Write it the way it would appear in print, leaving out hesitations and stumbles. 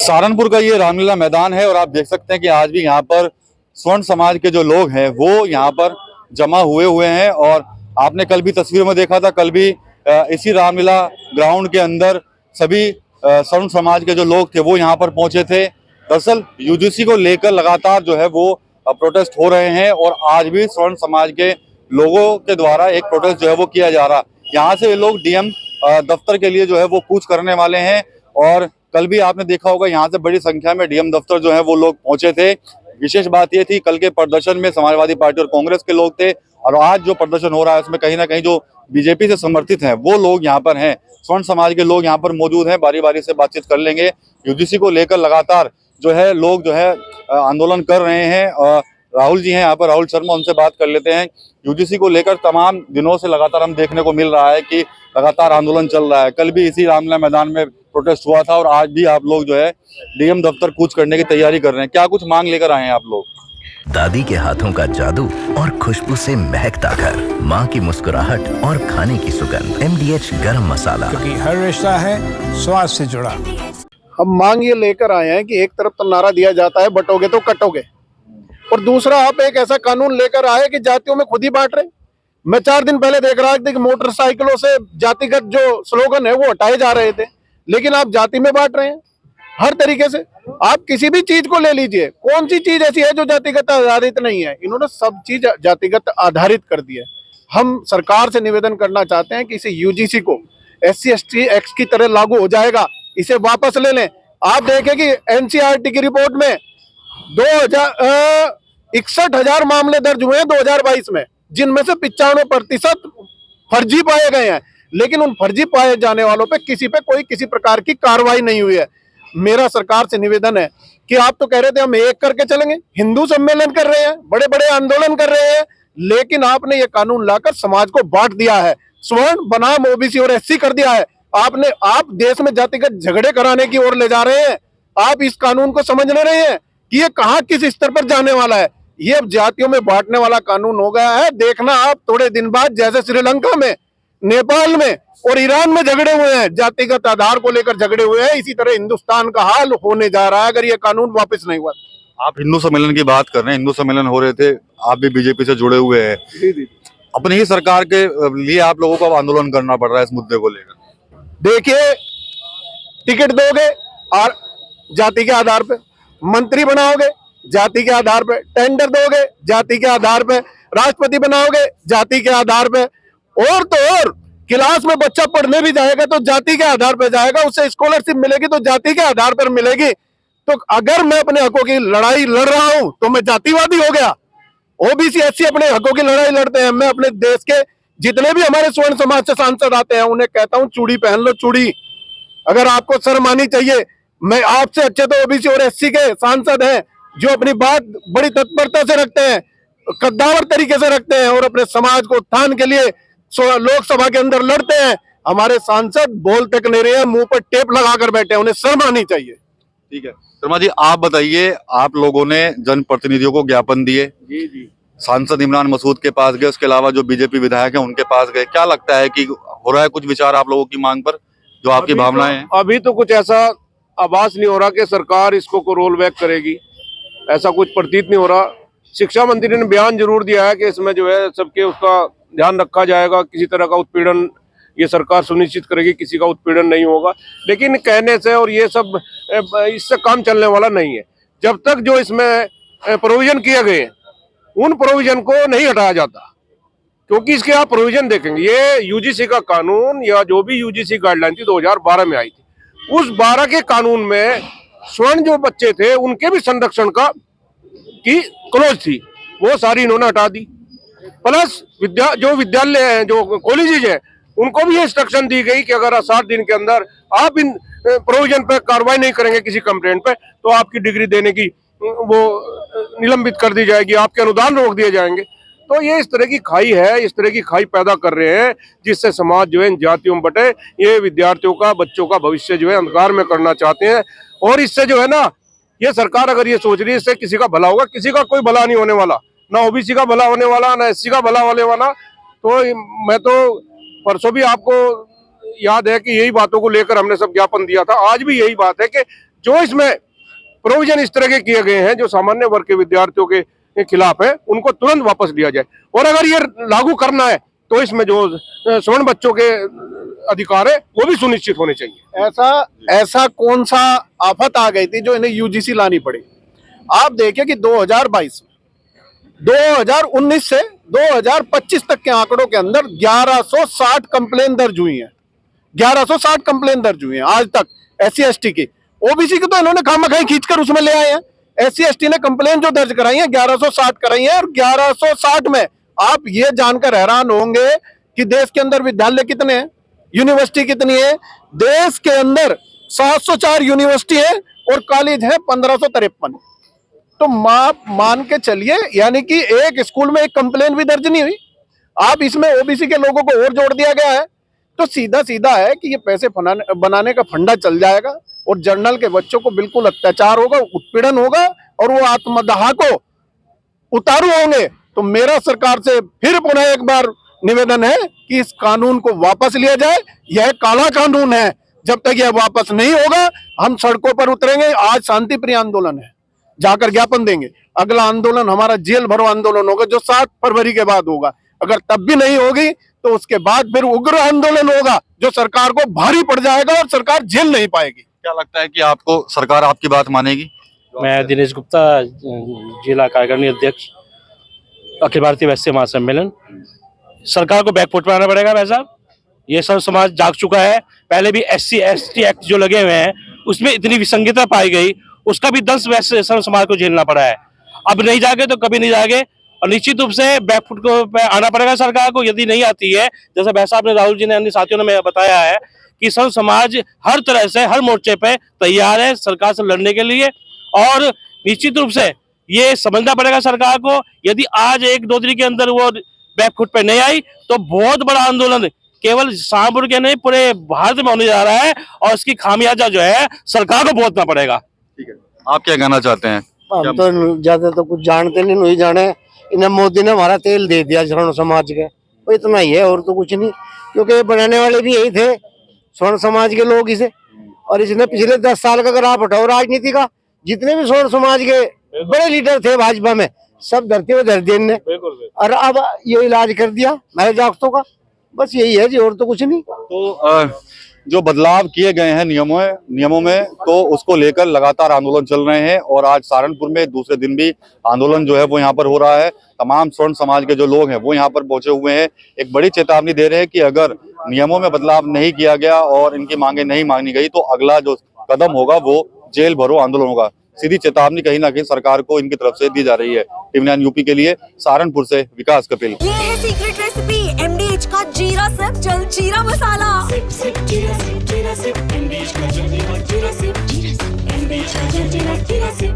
सहारनपुर का ये रामलीला मैदान है और आप देख सकते हैं कि आज भी यहाँ पर स्वर्ण समाज के जो लोग हैं वो यहाँ पर जमा हुए हैं। और आपने कल भी तस्वीरों में देखा था, कल भी इसी रामलीला ग्राउंड के अंदर सभी स्वर्ण समाज के जो लोग थे वो यहाँ पर पहुंचे थे। दरअसल यूजीसी को लेकर लगातार जो है वो प्रोटेस्ट हो रहे हैं और आज भी स्वर्ण समाज के लोगों के द्वारा एक प्रोटेस्ट जो है वो किया जा रहा। यहाँ से ये लोग डीएम दफ्तर के लिए जो है वो कूच करने वाले हैं। और कल भी आपने देखा होगा यहाँ से बड़ी संख्या में डीएम दफ्तर जो है वो लोग पहुंचे थे। विशेष बात ये थी, कल के प्रदर्शन में समाजवादी पार्टी और कांग्रेस के लोग थे और आज जो प्रदर्शन हो रहा है उसमें कहीं ना कहीं जो बीजेपी से समर्थित हैं वो लोग यहाँ पर हैं। स्वर्ण समाज के लोग यहाँ पर मौजूद हैं, बारी बारी से बातचीत कर लेंगे। यूजीसी को लेकर लगातार जो है लोग जो है आंदोलन कर रहे हैं। और राहुल जी हैं यहाँ पर, राहुल शर्मा, उनसे बात कर लेते हैं। यूजीसी को लेकर तमाम दिनों से लगातार हम देखने को मिल रहा है कि लगातार आंदोलन चल रहा है। कल भी इसी रामलीला मैदान में प्रोटेस्ट हुआ था और आज भी आप लोग जो है डीएम दफ्तर कूच करने की तैयारी कर रहे हैं। क्या कुछ मांग लेकर आए हैं आप लोग? दादी के हाथों का जादू और खुशबू से महकता घर, माँ की मुस्कुराहट और खाने की सुगंध, MDH गरम मसाला, क्योंकि हर रिश्ता है स्वाद से जुड़ा। हम मांग ये लेकर आए हैं कि एक तरफ तो नारा दिया जाता है बटोगे तो कटोगे, और दूसरा आप एक ऐसा कानून लेकर आए कि जातियों में खुद ही बांट रहे। मैं 4 दिन पहले देख रहा था कि मोटरसाइकिलों से जातिगत जो स्लोगन है वो हटाए जा रहे थे, लेकिन आप जाति में बांट रहे हैं हर तरीके से। आप किसी भी चीज को ले लीजिए, कौन सी चीज ऐसी है जो जातिगत आधारित नहीं है? इन्होंने सब चीज जातिगत आधारित कर दी है। हम सरकार से निवेदन करना चाहते हैं कि इसे यूजीसी को SC/ST एक्ट की तरह लागू हो जाएगा, इसे वापस ले लें। आप देखें कि NCERT की रिपोर्ट में 61,000 मामले दर्ज हुए हैं 2022 में, जिनमें से 95% फर्जी पाए गए हैं, लेकिन उन फर्जी पाए जाने वालों पे किसी प्रकार की कार्रवाई नहीं हुई है। मेरा सरकार से निवेदन है कि आप तो कह रहे थे हम एक करके चलेंगे, हिंदू सम्मेलन कर रहे हैं, बड़े बड़े आंदोलन कर रहे हैं, लेकिन आपने ये कानून लाकर समाज को बांट दिया है, स्वर्ण बनाम OBC और SC कर दिया है। आप देश में जातिगत झगड़े कराने की ओर ले जा रहे हैं। आप इस कानून को समझ नहीं रहे हैं कि ये कहां किस स्तर पर जाने वाला है। ये अब जातियों में बांटने वाला कानून हो गया है। देखना आप थोड़े दिन बाद, जैसे श्रीलंका में, नेपाल में और ईरान में झगड़े हुए हैं, जातिगत आधार को लेकर झगड़े हुए हैं, इसी तरह हिंदुस्तान का हाल होने जा रहा है अगर ये कानून वापस नहीं हुआ। आप हिंदू सम्मेलन की बात कर रहे हैं, हिंदू सम्मेलन हो रहे थे, आप भी बीजेपी से जुड़े हुए हैं। अपनी ही सरकार के लिए आप लोगों को आंदोलन करना पड़ रहा है इस मुद्दे को लेकर। देखिए, टिकट दोगे और जाति के आधार पे, मंत्री बनाओगे जाति के आधार पे, टेंडर दोगे जाति के आधार पे, राष्ट्रपति बनाओगे जाति के आधार पे, और तो और क्लास में बच्चा पढ़ने भी जाएगा तो जाति के आधार पे जाएगा, उसे स्कॉलरशिप मिलेगी तो जाति के आधार पर मिलेगी। तो अगर मैं अपने हकों की लड़ाई लड़ रहा हूं तो मैं जातिवादी हो गया? OBC SC अपने हकों की लड़ाई लड़ते हैं। मैं अपने देश के जितने भी हमारे स्वर्ण समाज से सांसद आते हैं उन्हें कहता हूं चूड़ी पहन लो, चूड़ी, अगर आपको शर्म आनी चाहिए। मैं आपसे अच्छे तो OBC और SC के सांसद हैं जो अपनी बात बड़ी तत्परता से रखते हैं, कद्दावर तरीके से रखते हैं और अपने समाज को उत्थान के लिए लोकसभा के अंदर लड़ते हैं। हमारे सांसद बोल तक नहीं रहे हैं, मुंह पर टेप लगाकर बैठे हैं, उन्हें शर्म आनी चाहिए। ठीक है शर्मा जी, आप बताइए, आप लोगों ने जनप्रतिनिधियों को ज्ञापन दिए, जी, सांसद इमरान मसूद के पास गए, उसके अलावा जो बीजेपी विधायक हैं उनके पास गए, क्या लगता है कि हो रहा है कुछ विचार आप लोगों की मांग पर, जो आपकी भावनाएं हैं? अभी तो कुछ ऐसा आभास नहीं हो रहा कि सरकार इसको रोल बैक करेगी, ऐसा कुछ प्रतीत नहीं हो रहा। शिक्षा मंत्री ने बयान जरूर दिया है कि इसमें जो है सबके उसका ध्यान रखा जाएगा, किसी तरह का उत्पीड़न ये सरकार सुनिश्चित करेगी, किसी का उत्पीड़न नहीं होगा। लेकिन कहने से और ये सब इससे काम चलने वाला नहीं है। जब तक जो इसमें प्रोविजन किए गए उन प्रोविजन को नहीं हटाया जाता, क्योंकि इसके आप प्रोविजन देखेंगे, ये यूजीसी का कानून या जो भी यूजीसी गाइडलाइन थी 2012 में आई थी, उस 12 के कानून में स्वर्ण जो बच्चे थे उनके भी संरक्षण की क्लोज थी, वो सारी इन्होंने हटा दी। प्लस जो विद्यालय हैं, जो कॉलेजेज हैं, उनको भी ये इंस्ट्रक्शन दी गई कि अगर 60 दिन के अंदर आप इन प्रोविजन पर कार्रवाई नहीं करेंगे किसी कंप्लेंट पे, तो आपकी डिग्री देने की वो निलंबित कर दी जाएगी, आपके अनुदान रोक दिए जाएंगे। तो ये इस तरह की खाई है, इस तरह की खाई पैदा कर रहे हैं जिससे समाज जो है इन जातियों में बटे। ये विद्यार्थियों का, बच्चों का भविष्य जो है अंधकार में करना चाहते हैं। और इससे जो है ना, ये सरकार अगर ये सोच रही है इससे किसी का भला होगा, किसी का कोई भला नहीं होने वाला, ना OBC का भला होने वाला, ना SC का भला होने वाला। तो मैं तो परसों भी आपको याद है कि यही बातों को लेकर हमने सब ज्ञापन दिया था। आज भी यही बात है कि जो इसमें प्रोविजन इस तरह के किए गए हैं जो सामान्य वर्ग के विद्यार्थियों के खिलाफ है, उनको तुरंत वापस लिया जाए। और अगर ये लागू करना है तो इसमें जो स्वर्ण बच्चों के अधिकार है वो भी सुनिश्चित होने चाहिए। ऐसा कौन सा आफत आ गई थी जो इन्हें यूजीसी लानी पड़ी? आप देखिए कि 2022 2019 से 2025 तक के आंकड़ों के अंदर 1160 कंप्लेन दर्ज हुई हैं। 1160 कंप्लेन दर्ज हुई हैं आज तक SC ST की। ओबीसी की तो इन्होंने खामखाई खींचकर उसमें ले आए हैं। SC ST ने कंप्लेन जो दर्ज कराई है 1160 कराई है, और 1160 में आप ये जानकर हैरान होंगे कि देश के अंदर विद्यालय कितने हैं, यूनिवर्सिटी कितनी है। देश के अंदर 704 यूनिवर्सिटी है और कॉलेज है 1553। तो मान के चलिए, यानी कि एक स्कूल में एक कंप्लेन भी दर्ज नहीं हुई। आप इसमें ओबीसी के लोगों को और जोड़ दिया गया है। तो सीधा सीधा है कि ये पैसे बनाने का फंडा चल जाएगा और जनरल के बच्चों को बिल्कुल अत्याचार होगा, उत्पीड़न होगा और वो आत्मदाह को उतारू होंगे। तो मेरा सरकार से फिर पुनः एक बार निवेदन है कि इस कानून को वापस लिया जाए। यह काला कानून है, जब तक यह वापस नहीं होगा हम सड़कों पर उतरेंगे। आज शांति प्रिय आंदोलन है, जाकर ज्ञापन देंगे। अगला आंदोलन हमारा जेल भरो आंदोलन होगा जो 7 फरवरी के बाद होगा। अगर तब भी नहीं होगी तो उसके बाद फिर उग्र आंदोलन होगा जो सरकार को भारी पड़ जाएगा और सरकार झेल नहीं पाएगी। क्या लगता है कि आपको सरकार आपकी बात मानेगी? मैं दिनेश गुप्ता, जिला कार्यकारिणी अध्यक्ष, अखिल भारतीय वैश्य महासम्मेलन। सरकार को बैकफुट पर आना पड़ेगा भाई साहब। ये सब समाज जाग चुका है। पहले भी SC ST एक्ट जो लगे हुए हैं उसमें इतनी विसंगता पाई गई, उसका भी 10 वैश्य समाज को झेलना पड़ा है। अब नहीं जागे तो कभी नहीं जागे, और निश्चित रूप से बैकफुट को पे आना पड़ेगा सरकार को। यदि नहीं आती है, जैसे भाई साहब ने, राहुल जी ने, अन्य साथियों ने बताया है कि सर्व समाज हर तरह से हर मोर्चे पे तैयार है सरकार से लड़ने के लिए। और निश्चित रूप से ये समझना पड़ेगा सरकार को, यदि आज 1-2 दिन के अंदर वो बैकफुट पे नहीं आई तो बहुत बड़ा आंदोलन केवल शाहपुर के नहीं पूरे भारत में होने जा रहा है, और इसकी खामियाजा जो है सरकार को भुगतना पड़ेगा। ठीक है, आप क्या कहना चाहते हैं? हम तो ज्यादा तो कुछ जानते नहीं, नहीं जाने। इन्हें मोदी ने हमारा तेल दे दिया स्वर्ण समाज के, तो इतना ही है और तो कुछ नहीं। क्योंकि बनाने वाले भी यही थे, स्वर्ण समाज के लोग इसे। और इसने पिछले 10 साल का ग्राफ हटाओ राजनीति का, जितने भी स्वर्ण समाज के बड़े लीडर थे भाजपा में, सब धरती में धर दिए इनने। और अब ये इलाज कर दिया मेरे जागतों का। बस यही है जी, और तो कुछ नहीं। तो जो बदलाव किए गए हैं नियमों में तो उसको लेकर लगातार आंदोलन चल रहे हैं, और आज सहारनपुर में दूसरे दिन भी आंदोलन जो है वो यहाँ पर हो रहा है। तमाम स्वर्ण समाज के जो लोग हैं वो यहाँ पर पहुंचे हुए हैं। एक बड़ी चेतावनी दे रहे हैं कि अगर नियमों में बदलाव नहीं किया गया और इनकी मांगे नहीं मानी गई तो अगला जो कदम होगा वो जेल भरो आंदोलन होगा। सीधी चेतावनी कहीं ना कहीं सरकार को इनकी तरफ से दी जा रही है। टीवी9 यूपी के लिए सहारनपुर से विकास कपिल। ये है सीक्रेट रेसिपी MDH का जीरा सब जलजीरा मसाला।